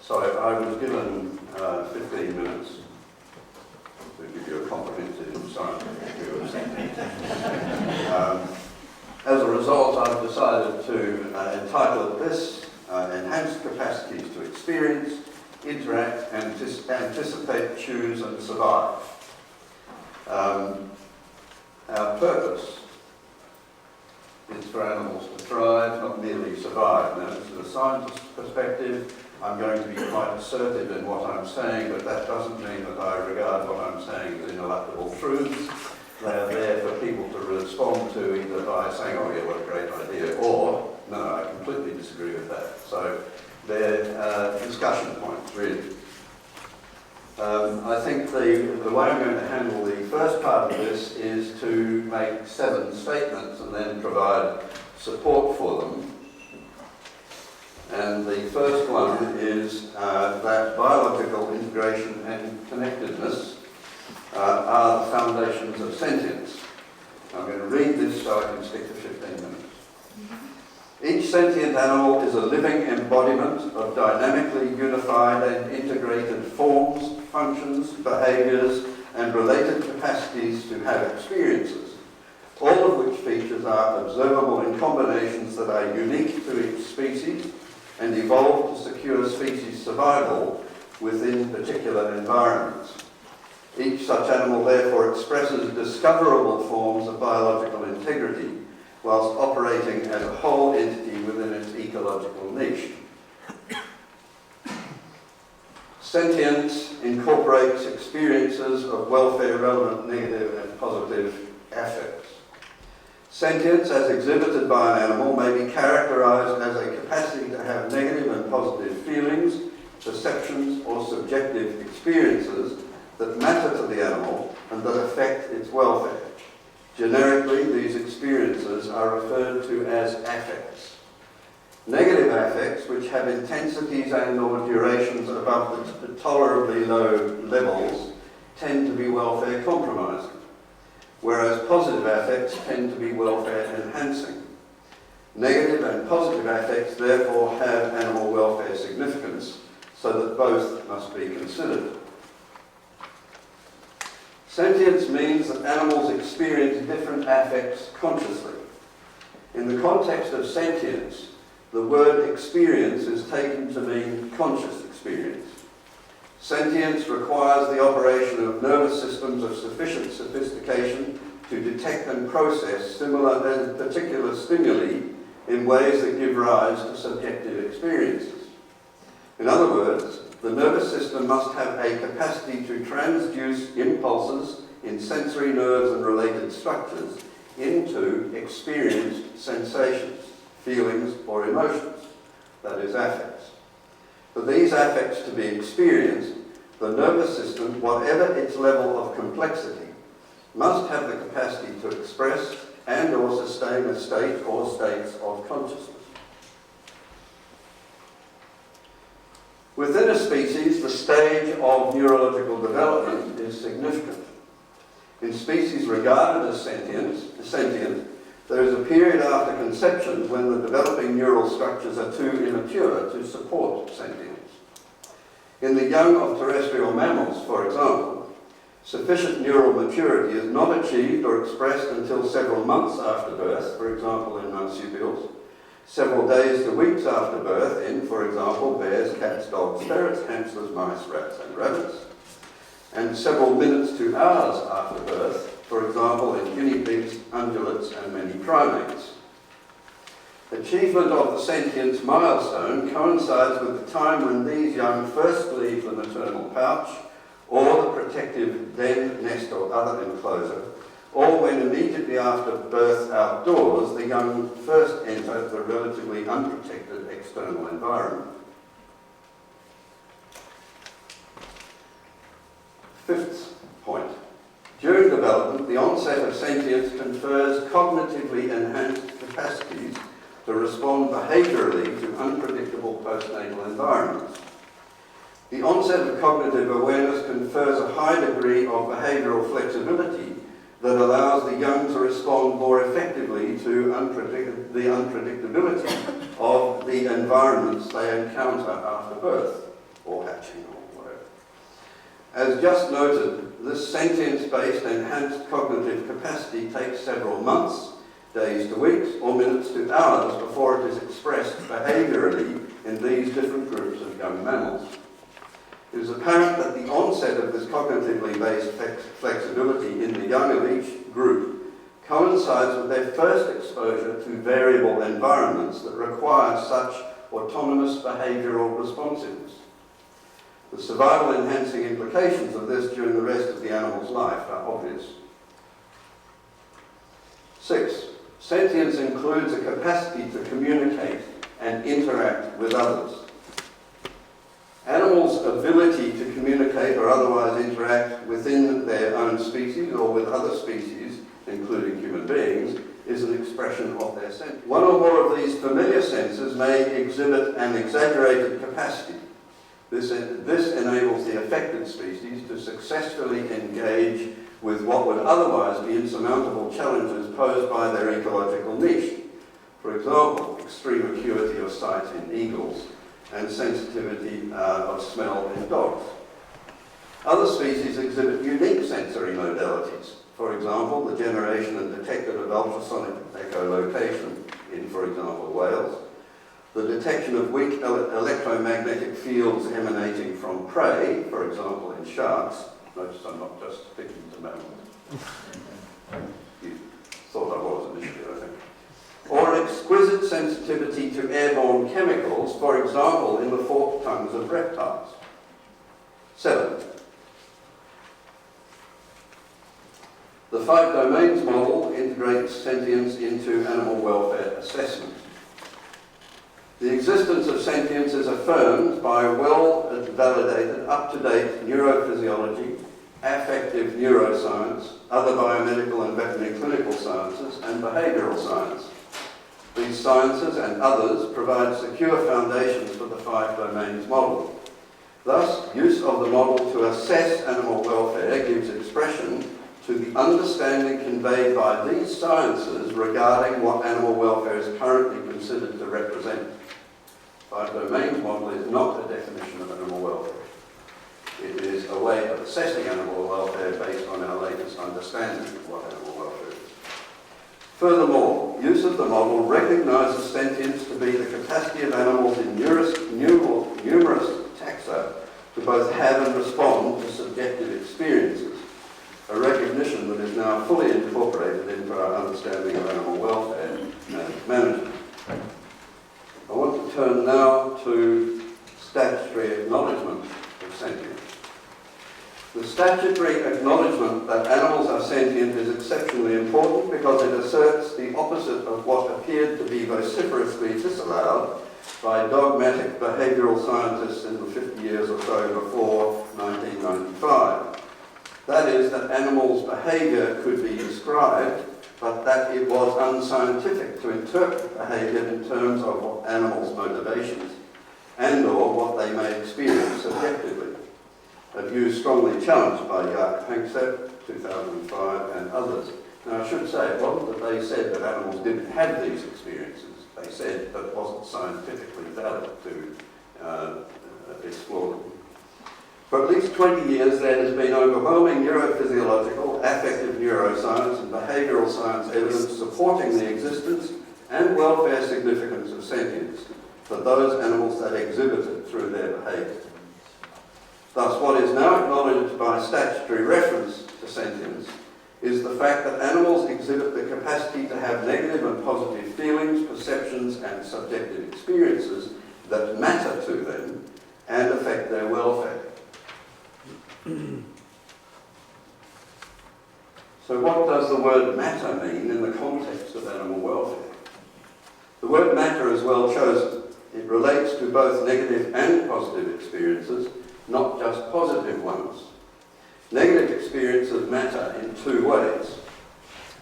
So I was given 15 minutes to give you a comprehensive scientific view of sentience. As a result, I've decided to entitle this Enhanced Capacities to Experience, Interact, Anticipate, Choose and Survive. Our purpose is for animals to thrive, not merely survive. Now, this is a scientist's perspective. I'm going to be quite assertive in what I'm saying, but that doesn't mean that I regard what I'm saying as ineluctable truths. They are there for people to respond to, either by saying, oh yeah, what a great idea, or, no, I completely disagree with that. So they're discussion points, really. I think the way I'm going to handle the first part of this is to make 7 statements and then provide support for them. And the first one is that biological integration and connectedness are the foundations of sentience. I'm going to read this so I can stick to 15 minutes. Each sentient animal is a living embodiment of dynamically unified and integrated forms, functions, behaviours, and related capacities to have experiences, all of which features are observable in combinations that are unique to each species and evolve to secure species survival within particular environments. Each such animal therefore expresses discoverable forms of biological integrity whilst operating as a whole entity within its ecological niche. Sentience incorporates experiences of welfare-relevant negative and positive affects. Sentience, as exhibited by an animal, may be characterised as a capacity to have negative and positive feelings, perceptions, or subjective experiences that matter to the animal and that affect its welfare. Generically, these experiences are referred to as affects. Negative affects, which have intensities and/or durations above the tolerably low levels, tend to be welfare compromising, whereas positive affects tend to be welfare enhancing. Negative and positive affects therefore have animal welfare significance, so that both must be considered. Sentience means that animals experience different affects consciously. In the context of sentience, the word experience is taken to mean conscious experience. Sentience requires the operation of nervous systems of sufficient sophistication to detect and process similar and particular stimuli in ways that give rise to subjective experiences. In other words, the nervous system must have a capacity to transduce impulses in sensory nerves and related structures into experienced sensations, feelings, or emotions, that is, affects. For these affects to be experienced, the nervous system, whatever its level of complexity, must have the capacity to express and/or sustain a state or states of consciousness. Within a species, the stage of neurological development is significant. In species regarded as sentient, there is a period after conception when the developing neural structures are too immature to support sentience. In the young of terrestrial mammals, for example, sufficient neural maturity is not achieved or expressed until several months after birth, for example in marsupials, several days to weeks after birth in, for example, bears, cats, dogs, ferrets, hamsters, mice, rats and rabbits, and several minutes to hours after birth, for example in guinea pigs, ungulates and many primates. Achievement of the sentience milestone coincides with the time when these young first leave the maternal pouch or the protective den, nest or other enclosure, or when immediately after birth outdoors, the young first enter the relatively unprotected external environment. Fifth point. During development, the onset of sentience confers cognitively enhanced capacities to respond behaviourally to unpredictable postnatal environments. The onset of cognitive awareness confers a high degree of behavioural flexibility that allows the young to respond more effectively to the unpredictability of the environments they encounter after birth, or hatching or whatever. As just noted, this sentience-based enhanced cognitive capacity takes several months, days to weeks, or minutes to hours before it is expressed behaviourally in these different groups of young mammals. It is apparent that the onset of this cognitively based flexibility in the young of each group coincides with their first exposure to variable environments that require such autonomous behavioural responsiveness. The survival-enhancing implications of this during the rest of the animal's life are obvious. 6. Sentience includes a capacity to communicate and interact with others. Animals' ability to communicate or otherwise interact within their own species or with other species, including human beings, is an expression of their sense. One or more of these familiar senses may exhibit an exaggerated capacity. This enables the affected species to successfully engage with what would otherwise be insurmountable challenges posed by their ecological niche. For example, extreme acuity of sight in eagles and sensitivity of smell in dogs. Other species exhibit unique sensory modalities. For example, the generation and detection of ultrasonic echolocation in, for example, whales, the detection of weak electromagnetic fields emanating from prey, for example, in sharks. Notice I'm not just sticking to mammals. You thought I was initially, I think. Or an exquisite sensitivity to airborne chemicals, for example, in the forked tongues of reptiles. 7. The 5 domains model integrates sentience into animal welfare assessment. The existence of sentience is affirmed by well-validated, up-to-date neurophysiology, affective neuroscience, other biomedical and veterinary clinical sciences, and behavioural science. These sciences and others provide secure foundations for the 5 domains model. Thus, use of the model to assess animal welfare gives expression to the understanding conveyed by these sciences regarding what animal welfare is currently considered to represent. 5 domains model is not a definition of animal welfare. It is a way of assessing animal welfare based on our latest understanding of what animal welfare is. Furthermore, use of the model recognises sentience to be the capacity of animals in numerous taxa to both have and respond to subjective experiences, a recognition that is now fully incorporated into our understanding of animal welfare and management. I want to turn now to statutory acknowledgement of sentience. The statutory acknowledgement that animals are sentient is exceptionally important because it asserts the opposite of what appeared to be vociferously disallowed by dogmatic behavioural scientists in the 50 years or so before 1995. That is, that animals' behaviour could be described, but that it was unscientific to interpret behaviour in terms of animals' motivations and or what they may experience subjectively. A view strongly challenged by Jaak Panksepp, 2005, and others. Now, I should say, it wasn't that they said that animals didn't have these experiences. They said that it wasn't scientifically valid to explore them. For at least 20 years, there has been overwhelming neurophysiological, affective neuroscience, and behavioural science evidence supporting the existence and welfare significance of sentience for those animals that exhibit it through their behaviour. Thus, what is now acknowledged by statutory reference to sentience is the fact that animals exhibit the capacity to have negative and positive feelings, perceptions, and subjective experiences that matter to them and affect their welfare. So what does the word matter mean in the context of animal welfare? The word matter is well chosen. It relates to both negative and positive experiences, not just positive ones. Negative experiences matter in 2 ways.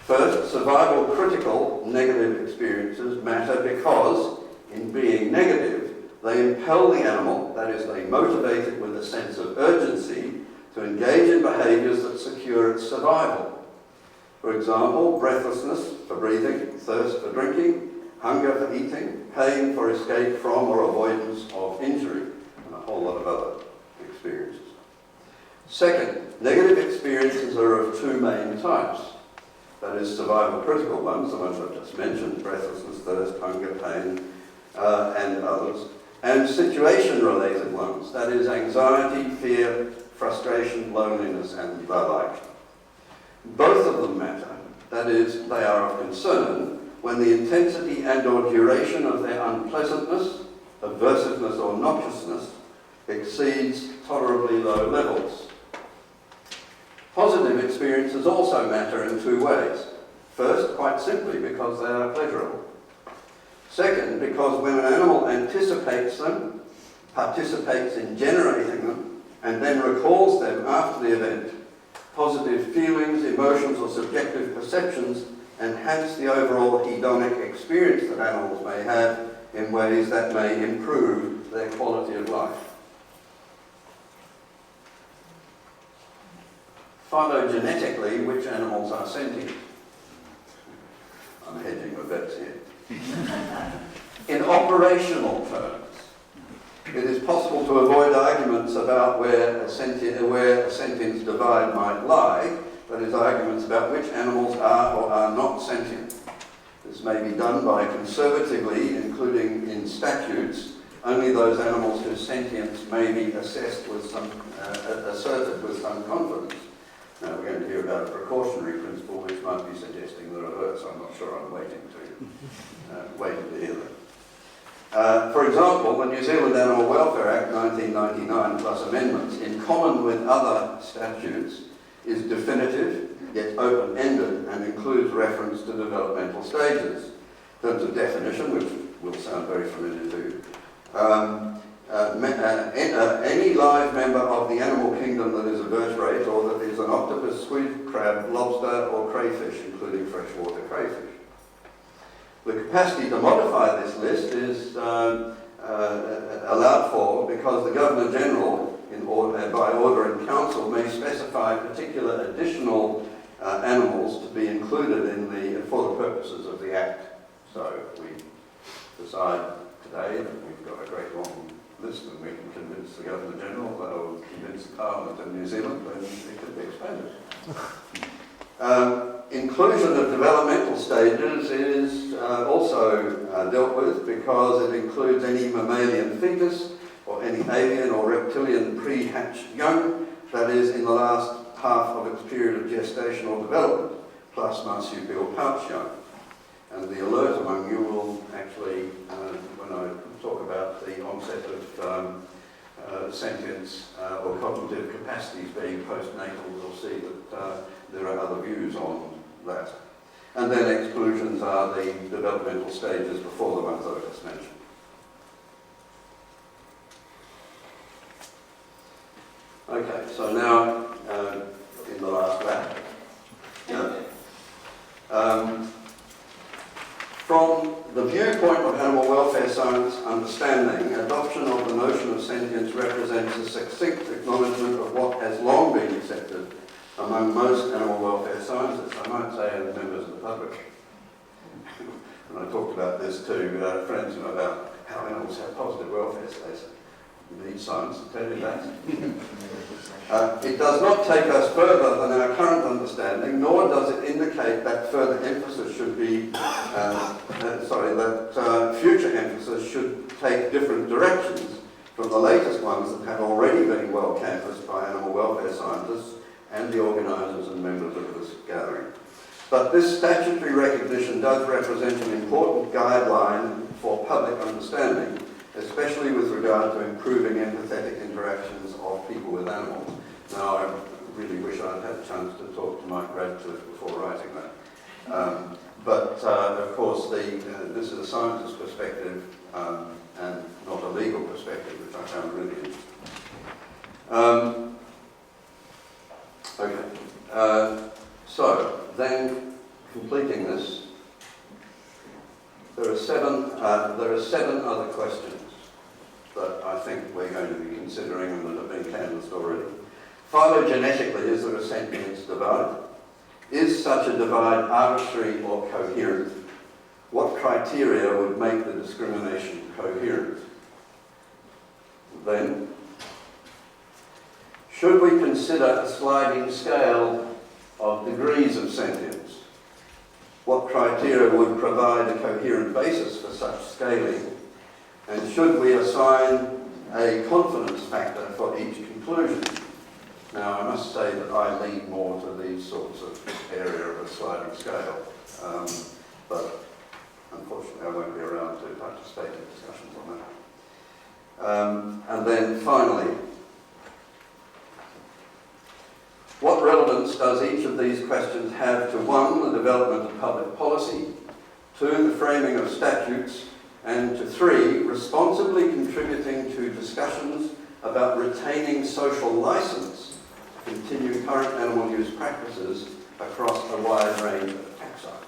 First, survival critical negative experiences matter because, in being negative, they impel the animal, that is, they motivate it with a sense of urgency to engage in behaviours that secure its survival. For example, breathlessness for breathing, thirst for drinking, hunger for eating, pain for escape from or avoidance of injury, and a whole lot of other Second, negative experiences are of two main types. That is, survival critical ones, the ones I've just mentioned, breathlessness, thirst, hunger, pain, and others, and situation-related ones, that is, anxiety, fear, frustration, loneliness, and the like. Both of them matter, that is, they are of concern when the intensity and or duration of their unpleasantness, aversiveness or noxiousness exceeds tolerably low levels. Positive experiences also matter in two ways. First, quite simply because they are pleasurable. Second, because when an animal anticipates them, participates in generating them, and then recalls them after the event, positive feelings, emotions or subjective perceptions enhance the overall hedonic experience that animals may have in ways that may improve their quality of life. Phylogenetically, which animals are sentient? I'm hedging my bets here. In operational terms, it is possible to avoid arguments about where a sentience divide might lie, that is, arguments about which animals are or are not sentient. This may be done by conservatively including in statutes only those animals whose sentience may be assessed with some, asserted with some confidence. Now we're going to hear about a precautionary principle which might be suggesting the reverse. I'm not sure. I'm waiting to hear that. For example, the New Zealand Animal Welfare Act 1999 plus amendments, in common with other statutes, is definitive yet open-ended and includes reference to developmental stages. In terms of definition, which will sound very familiar to you, any live member of the animal kingdom that is a vertebrate or that is an octopus, squid, crab, lobster or crayfish, including freshwater crayfish. The capacity to modify this list is allowed for because the Governor-General, by order in Council, may specify particular additional animals to be included for the purposes of the Act. So we decide today that we've got a great long list and we can convince the Governor-General or convince the Parliament of New Zealand, then it could be expanded. Inclusion of developmental stages is also dealt with because it includes any mammalian fetus or any avian or reptilian pre-hatched young, that is, in the last half of its period of gestational development, plus marsupial pouch young. And the alert among you will actually, when I talk about the onset of sentience or cognitive capacities being postnatal, we'll see that there are other views on that. And then exclusions are the developmental stages before the ones I just mentioned. Okay, so now in the last lap. From the viewpoint of animal welfare science understanding, adoption of the notion of sentience represents a succinct acknowledgement of what has long been accepted among most animal welfare scientists, I might say, and members of the public. And I talked about this to friends about how animals have positive welfare states. You need science to tell you that. It does not take us further than our current understanding, nor does it indicate that further emphasis should be, that future emphasis should take different directions from the latest ones that have already been well canvassed by animal welfare scientists and the organisers and members of this gathering. But this statutory recognition does represent an important guideline for public understanding, especially with regard to improving empathetic interactions of people with animals. Now, I really wish I'd had a chance to talk to Mike Radcliffe before writing that. But of course, this is a scientist's perspective and not a legal perspective, which I found really interesting. Okay. So, then, completing this, there are seven other questions that I think we're going to be considering and that have been canvassed already. Phylogenetically, is there a sentience divide? Is such a divide arbitrary or coherent? What criteria would make the discrimination coherent? Then, Should we consider a sliding scale of degrees of sentience? What criteria would provide a coherent basis for such scaling? And should we assign a confidence factor for each conclusion? Now, I must say that I lean more to these sorts of area of a sliding scale, but unfortunately I won't be around to participate in discussions on that. And then finally, what relevance does each of these questions have to 1, the development of public policy, 2, the framing of statutes, and to 3, responsibly contributing to discussions about retaining social licence to continue current animal use practices across a wide range of taxa?